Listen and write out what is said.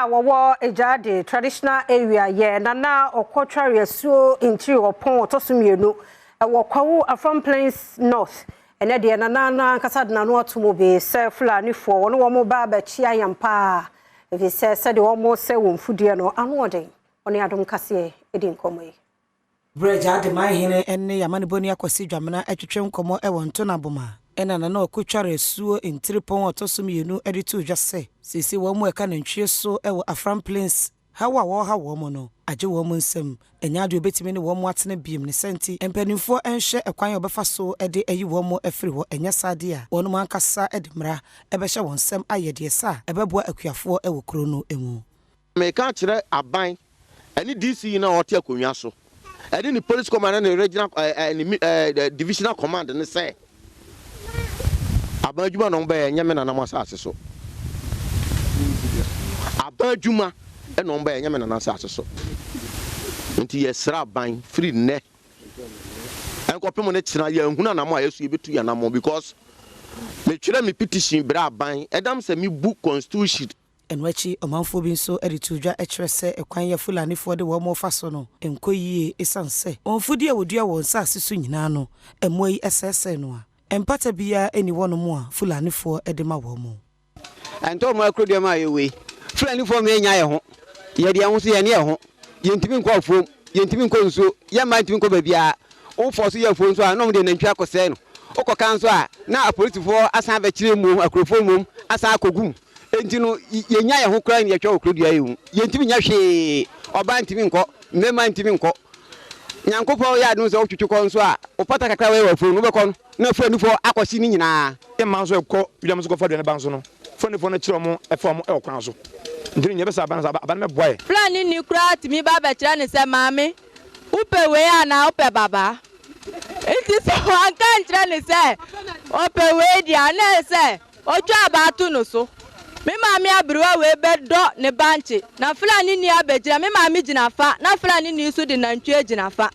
Tia wawo Agyaade traditional area ye nana okotware asuo intiri opon otosumienu wo Kwawu Afram Plains North ene de nana nkasa de nano atomobe se Fulani fo wono wo mo ba ba chia yampa evi se de wo mo se wo mfudie no ano oden one Adom Kasee edi nkomoyi Agyaade manhene enne yamane boni akwasi dwamena atwetwe nkomo e wonto na boma ena nana okotware asuo intiri pon otosumienu edi tu dwase sisi wo mo eka nantwie so e wo Afram Plains hawa wo mo no agye wo mo nsem Agyaade obetimi ne wo mo atene biem ne senti empanimfo enhye ekwan obefa so ede ayi wo mo afiri ho enya sade a wono mankasa edimra ebehye won nsem ayede sa ebeboa akuafo e wo kro no emu me ka kire aban eni DC na ote akonwa so ede ni police command na regional divisional command ne say abadjuma no be nyame na namasa ase so abadjuma e no be nyame na namasa ase so nti yesra ban free ne enkopem ne kira ya nhuna na mo ayesu yebetu ya na mo because me twere me petition bra ban edam se me book constitution enwachi omanfo bi nso editudwa ekyerese ekwan ya Fulani fo de wo mo fa so no enkoyie esanse onfudi a wodua won sa ase so nyina no emoi esese no a empata bia eni wono mo a Fulani fo edema wo mo anto mo akrodua ma yewe Fulani fo me nya ye ho ye de anwo so ye ne ye ho yentimi nkwa afom yentimi nkwa nso ye ma ntimi nkwa babia wo fo so ye afom so a no mo de nantwi akose no okoka nso a na apolitifo asan ba kire mu akrofo mu asan akogum enti no ye nya ye ho kra ne ye twa okrodua ye hu yentimi nya hwe oba ntimi nkwa mema ntimi nkwa nyankopɔ ya adu so otwetwe kɔ nso a opata kakra we wafo no bekɔ no na Fulani fo akwɔsi ni nyina e man so ekɔ wiam so kɔ fa do ne ban so no Fulani fo na kyerɛ mo e fa mo e kwan so ndiri nye be sa ban me boy Fulani ni kura timi ba ba kyerɛ ne sɛ maame upe we ana upe baba enti so anka kyerɛ ne sɛ upe we dia na sɛ otwa ba atu no so me maame abruwa we bedo ne banche na Fulani ni abegyina me maame gyina fa na Fulani ni so de nantwie gyina fa